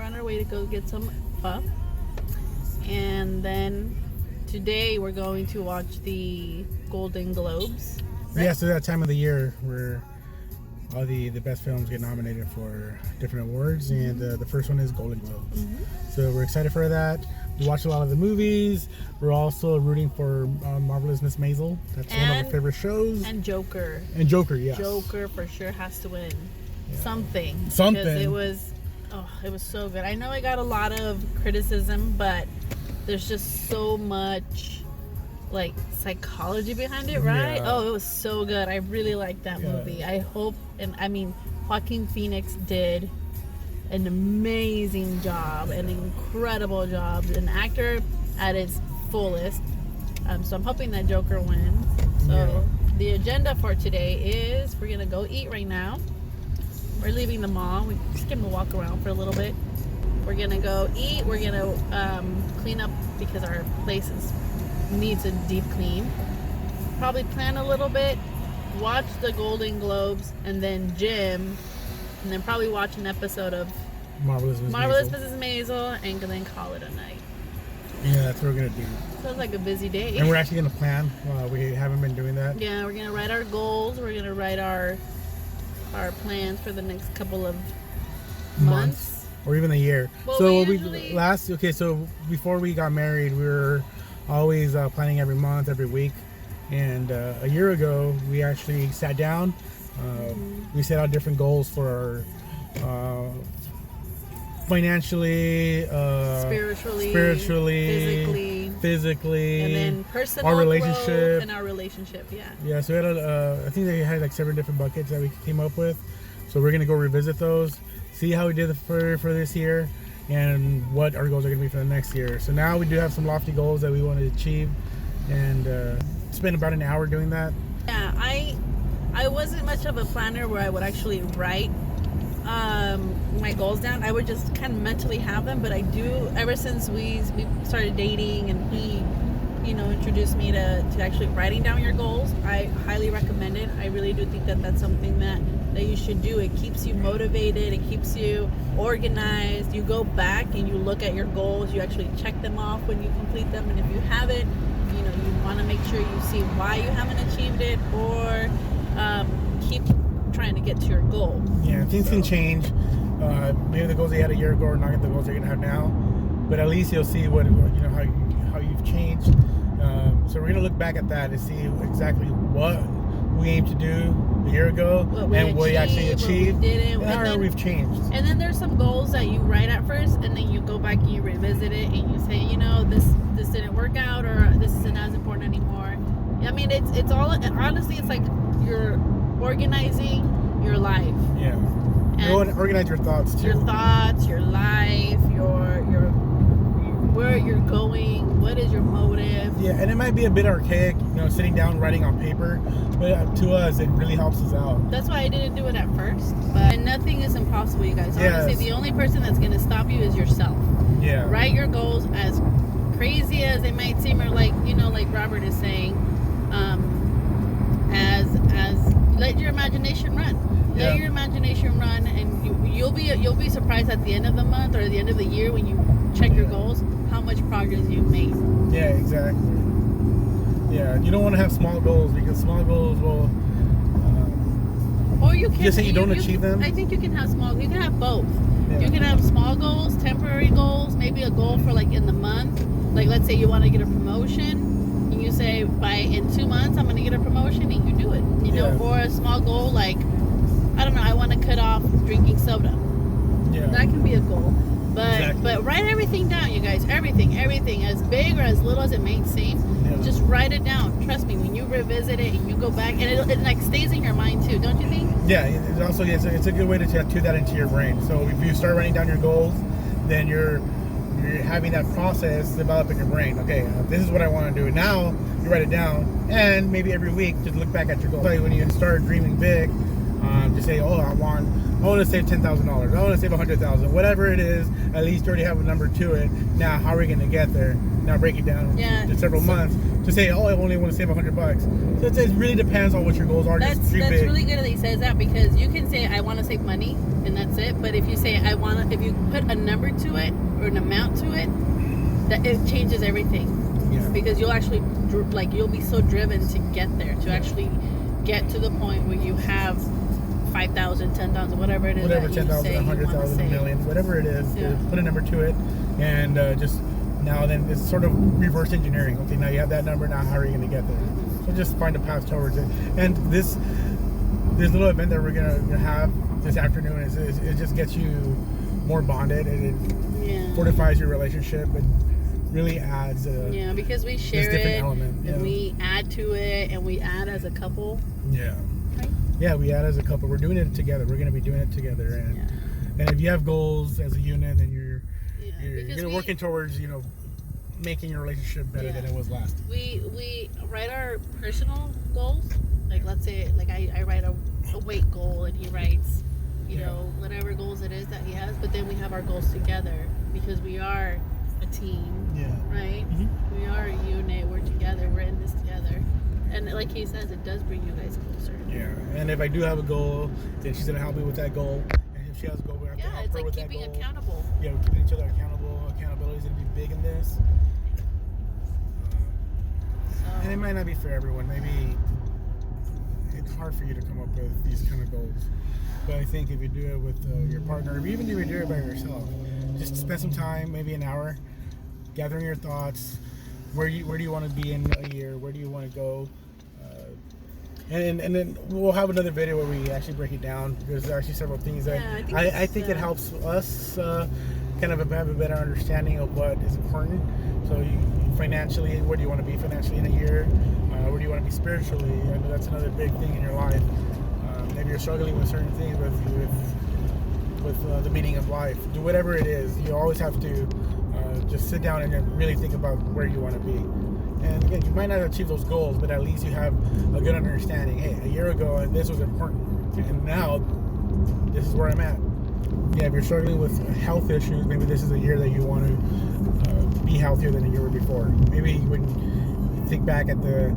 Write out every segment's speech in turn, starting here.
we're on our way to go get some pho. And then today we're going to watch the Golden Globes. Right? Yeah, so that time of the year where all the best films get nominated for different awards, and the first one is Golden Globes. So we're excited for that. We watched a lot of the movies. We're also rooting for Marvelous Miss Maisel. That's one of our favorite shows. And Joker. And Joker, yes. Joker for sure has to win. Yeah. Something. Because it was so good. I know I got a lot of criticism, but there's just so much like psychology behind it, right? Yeah. Oh, it was so good. I really liked that movie. I hope, and I mean, Joaquin Phoenix did an amazing job, an incredible job, an actor at its fullest. So I'm hoping that Joker wins. So the agenda for today is we're gonna go eat right now. We're leaving the mall. We're just gonna walk around for a little bit. We're gonna go eat. We're gonna clean up because our place needs a deep clean. Probably plan a little bit, watch the Golden Globes, and then gym, and then probably watch an episode of Marvelous Mrs. Maisel, and then call it a night. Yeah, that's what we're gonna do. Sounds like a busy day. And we're actually gonna plan. We haven't been doing that. Yeah, we're gonna write our goals. We're gonna write our plans for the next couple of months. Or even a year. Well, so before we got married, we were always planning every month, every week. And a year ago, we actually sat down. We set out different goals for our financially, spiritually, physically, and then personal our relationship, growth and our relationship. Yeah. So we had I think they had like 7 different buckets that we came up with. So we're gonna go revisit those, see how we did for this year, and what our goals are gonna be for the next year. So now we do have some lofty goals that we want to achieve, and spend about an hour doing that. Yeah, I wasn't much of a planner where I would actually write my goals down. I would just kind of mentally have them, but I do, ever since we started dating and he introduced me to actually writing down your goals, I highly recommend it. I really do think that that's something that you should do. It keeps you motivated, it keeps you organized. You go back and you look at your goals, you actually check them off when you complete them, and if you haven't, you want to make sure you see why you haven't achieved it, or keep trying to get to your goal. Yeah, things can change. Maybe the goals you had a year ago are not the goals you're gonna have now, but at least you'll see what how you've changed. So we're gonna look back at that and see exactly what we aimed to do a year ago what we actually achieved, and how we've changed. And then there's some goals that you write at first, and then you go back and you revisit it, and you say, this didn't work out, or this isn't as important anymore. I mean, it's all, honestly, it's like you're organizing your life. Yeah. And organize your thoughts too. Your thoughts, your life, your where you're going, what is your motive. Yeah, and it might be a bit archaic, sitting down writing on paper, but to us it really helps us out. That's why I didn't do it at first. But nothing is impossible, you guys. Honestly, the only person that's gonna stop you is yourself. Yeah. Write your goals, as crazy as they might seem, or like Robert is saying, as let your imagination run. Let your imagination run, and you'll be surprised at the end of the month or the end of the year when you check your goals, how much progress you've made. Yeah, exactly. Yeah, you don't want to have small goals, because small goals will. Or you can just say you don't achieve them. I think you can have you can have both. Yeah. You can have small goals, temporary goals, maybe a goal for like in the month. Like let's say you want to get a promotion, and you say in 2 months I'm going to get a promotion, and you do it. Or a small goal like, I don't know, I want to cut off drinking soda. Yeah. That can be a goal. But write everything down, you guys. Everything, as big or as little as it may seem, just write it down. Trust me, when you revisit it and you go back, and it like stays in your mind too, don't you think? Yeah, it's a good way to tune that into your brain. So if you start writing down your goals, then you're having that process develop in your brain. Okay, this is what I want to do. Now you write it down, and maybe every week just look back at your goals. When you start dreaming big, just say, I want I want to save $10,000. I want to save $100,000. Whatever it is, at least you already have a number to it. Now, how are we going to get there? Now break it down to several months to say, oh, I only want to save $100. So it really depends on what your goals are. That's really good that he says that, because you can say I want to save money and that's it. But if you say if you put a number to it or an amount to it, that it changes everything. Yeah. Because you'll actually you'll be so driven to get there, to actually get to the point where you have 5,000, 10,000, whatever it is. Whatever, 10,000, 100,000, a million, whatever it is. Yeah. Put a number to it, and just now then it's sort of reverse engineering. Okay, now you have that number. Now how are you going to get there? So just find a path towards it. And this little event that we're gonna have this afternoon it just gets you more bonded, and it fortifies your relationship and really adds because we share it element, and we add to it, and we add as a couple. Yeah, we add as a couple. We're doing it together. We're going to be doing it together, and if you have goals as a unit, then you're working towards making your relationship better than it was last. We write our personal goals. Like, let's say I write a weight goal, and he writes whatever goals it is that he has. But then we have our goals together, because we are a team. Right? Mm-hmm. We are a unit. We're together. We're in this together. And like he says, it does bring you guys closer. Yeah. And if I do have a goal, then she's gonna help me with that goal. And if she has a goal, we have to help her with that goal. Yeah, it's like keeping accountable. Yeah, we're keeping each other accountable. Accountability is gonna be big in this. And it might not be for everyone. Maybe it's hard for you to come up with these kind of goals. But I think if you do it with your partner, or even if you do it by yourself, just spend some time, maybe an hour, gathering your thoughts. Where do you want to be in a year? Where do you want to go? And then we'll have another video where we actually break it down. There's actually several things that I think it helps us kind of have a better understanding of what is important. So financially, where do you want to be financially in a year? Where do you want to be spiritually? I know that's another big thing in your life. Maybe you're struggling with certain things with the meaning of life. Do whatever it is. You always have to just sit down and really think about where you want to be. And again, you might not achieve those goals, but at least you have a good understanding. Hey, a year ago this was important, and now this is where I'm at. Yeah, if you're struggling with health issues, maybe this is a year that you want to be healthier than the year before. Maybe when you think back at an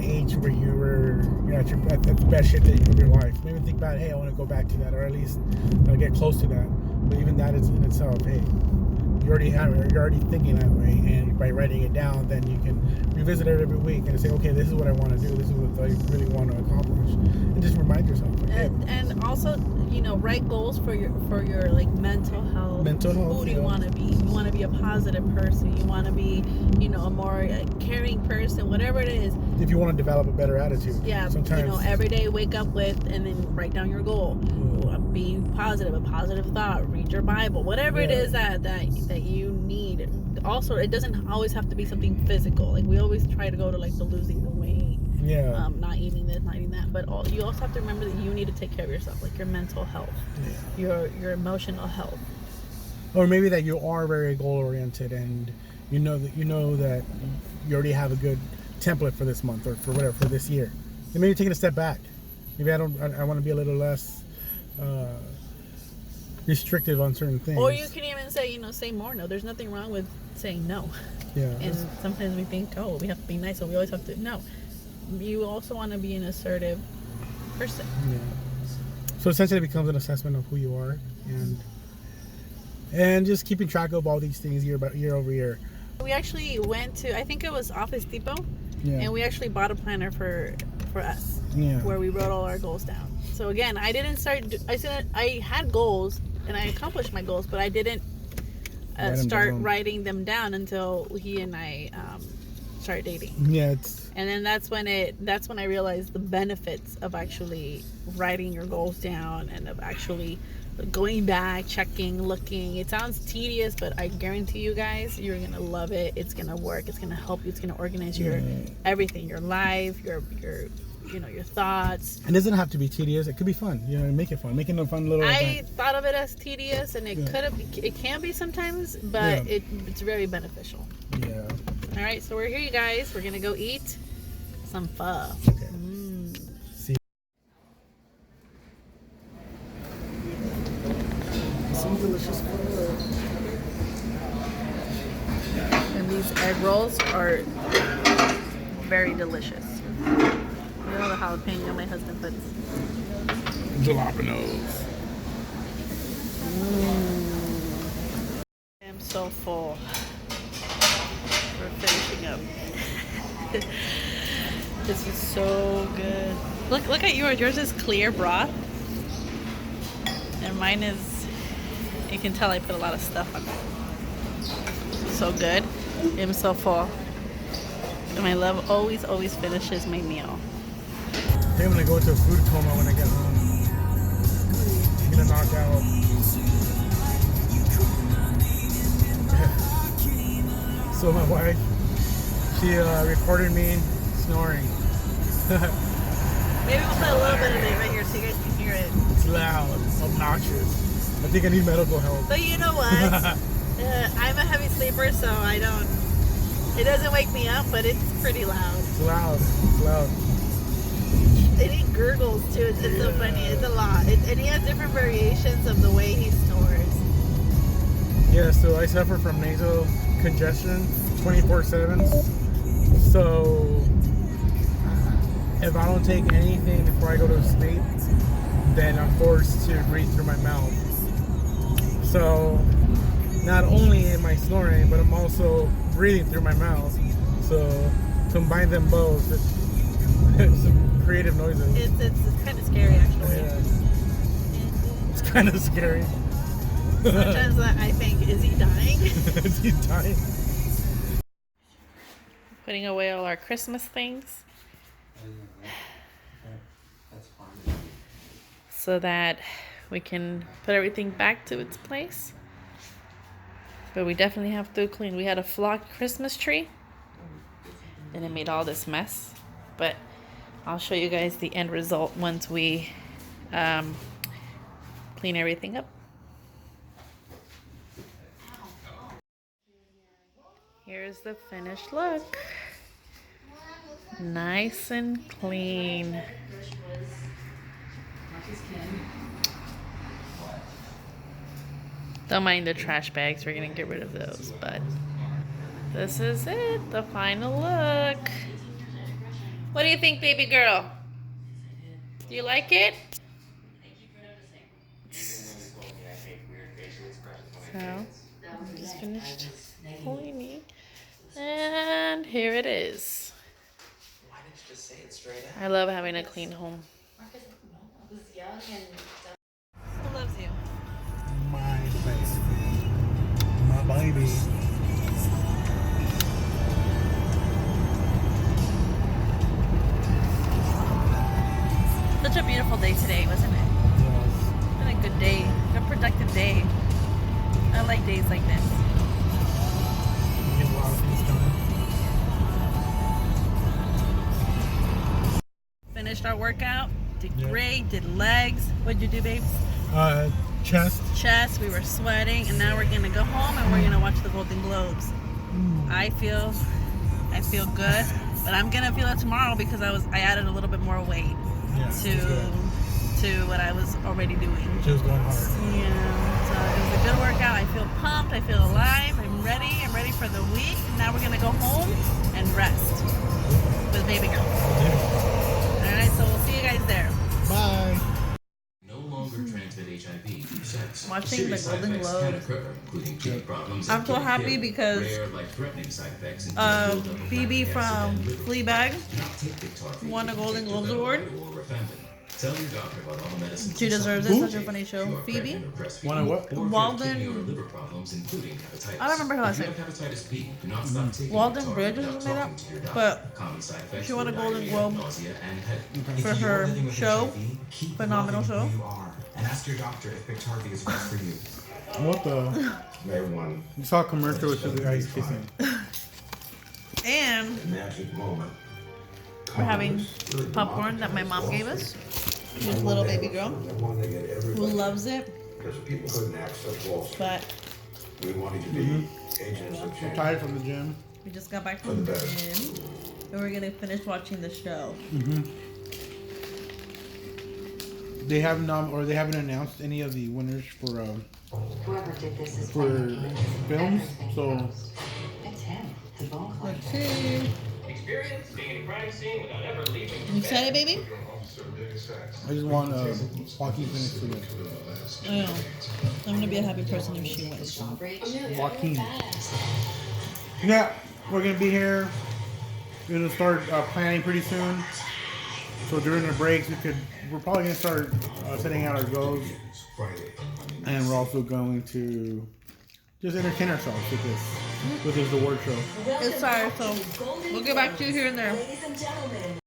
age where you were at the best shape of your life. Maybe think about, hey, I want to go back to that, or at least get close to that. But even that is in itself, hey, you're already thinking that way, and by writing it down, then you can revisit it every week and say, okay, this is what I want to do, this is what I really want to accomplish, and just remind yourself. Okay. And also, write goals for your like mental health. Who do you want to be? You want to be a positive person. You want to be, a more caring person. Whatever it is. If you want to develop a better attitude. Yeah. Sometimes. Every day wake up with, and then write down your goal. Be positive, a positive thought. Read your Bible. Whatever it is that you need. Also, it doesn't always have to be something physical. Like, we always try to go to like the losing the weight. Yeah. Not eating this, not eating that. But you also have to remember that you need to take care of yourself, like your mental health, your emotional health. Or maybe that you are very goal oriented, and you know that you already have a good template for this month or for whatever, for this year. And maybe taking a step back. Maybe I want to be a little less restrictive on certain things. Or you can even say, say more. No, there's nothing wrong with saying no. Yeah. And sometimes we think, we have to be nice, so we always have to. No. You also want to be an assertive person. Yeah. So essentially, it becomes an assessment of who you are, and just keeping track of all these things year over year. We actually went to, I think it was Office Depot, and we actually bought a planner for us, where we wrote all our goals down. So again, I had goals and I accomplished my goals, but I didn't start writing them down until he and I started dating. Yeah, and then that's when I realized the benefits of actually writing your goals down, and of actually going back, checking, looking. It sounds tedious, but I guarantee you guys, you're gonna love it. It's gonna work. It's gonna help you. It's gonna organize your everything, your life, your thoughts. It doesn't have to be tedious. It could be fun. Make it fun. Making a fun little event. I thought of it as tedious, and it can be sometimes, but it's very beneficial. Yeah. All right, so we're here, you guys. We're gonna go eat some pho. Okay. See. some delicious food. And these egg rolls are very delicious. You know the jalapeno my husband puts. Jalapenos. I'm so full. We're finishing up. This is so good. Look at yours. Yours is clear broth. And mine is, you can tell I put a lot of stuff on it. So good. I'm so full. And my love always finishes my meal. I think I'm gonna go into a food coma when I get home. I'm gonna knock out. So my wife, she recorded me snoring. Maybe we'll put a little bit of it right here so you guys can hear it. It's loud, obnoxious. I think I need medical help. But you know what? I'm a heavy sleeper, so I don't. It doesn't wake me up, but it's pretty loud. It's loud. It's loud. And he gurgles too. It's so funny. It's a lot. And he has different variations of the way he snores. Yeah, so I suffer from nasal congestion 24/7. So if I don't take anything before I go to sleep, then I'm forced to breathe through my mouth. So not only am I snoring, but I'm also breathing through my mouth. So combine them both, it's some creative noises. It's kind of scary actually. Yeah. It's kind of scary. Sometimes I think, is he dying? Is he dying? Putting away all our Christmas things. So that we can put everything back to its place. But we definitely have to clean. We had a flocked Christmas tree. And it made all this mess. But I'll show you guys the end result once we clean everything up. Here's the finished look. Nice and clean. Don't mind the trash bags, we're gonna get rid of those, but this is it, the final look. What do you think, baby girl? Do you like it? So, just finished cleaning, and here it is. I love having a clean home. Who loves you? My face. My baby. Such a beautiful day today, wasn't it? It's been a good day, good productive day. I like days like this. You get a lot of things done. Finished our workout, did Yeah. great, did legs. What'd you do, babes? Chest. Chest, we were sweating, and now we're gonna go home and we're gonna watch the Golden Globes. I feel good, but I'm gonna feel it tomorrow because I added a little bit more weight Yeah. to what I was already doing. She was going hard. Yeah, so it was a good workout. I feel pumped, I feel alive, I'm ready for the week. Now we're gonna go home and rest with baby girl. Alright, so we'll see you guys there. Bye. No longer transmit HIV through sex. Watching the Serious Golden side effects Globes. can occur, including kidney problems I'm and so kidney happy failure. because, Rare, life-threatening side effects include buildup of Phoebe lactic acid from and liver Fleabag fat. Do not take Biktarvy won a if you Golden take Globes Developed award. or Rifampin. Tell your doctor about all the medicines She and deserves it. supplements Such a you funny take. show. If you are Phoebe? pregnant or breastfeeding, Won a what? or if you have Walden- kidney or liver problems, including hepatitis. I don't remember how I If you said. have hepatitis B, do not stop taking Walden Biktarvy Bridge or without something like talking that, to your doctor. but Common side effects she won a were Golden diarrhea, Globe nausea, and headache. for If you're her living with show. HIV, keep Phenomenal loving show. who you are, and ask your doctor if Biktarvy is right for you. What the? Everyone, You saw a commercial with the guys kissing. And magic moment. we're having popcorn that my mom gave us. This little baby girl I wanted to get who everybody, loves it, because people couldn't access Wall Street. but We wanted to be agents of change. Tired from the gym. we just got back from the gym and we're gonna finish watching the show. they haven't announced any of the winners for Whoever did this is for films. So Let's see. Experience being in a crime scene without ever leaving. You excited, baby? I just want Joaquin Phoenix to win. I know. I'm gonna be a happy person if she wins. Joaquin. Yeah, we're gonna be here. We're gonna start planning pretty soon. So during the breaks, we're probably gonna start setting out our goals, and we're also going to just entertain ourselves with this award show. It's sorry, so we'll get back to you here and there. Ladies and gentlemen.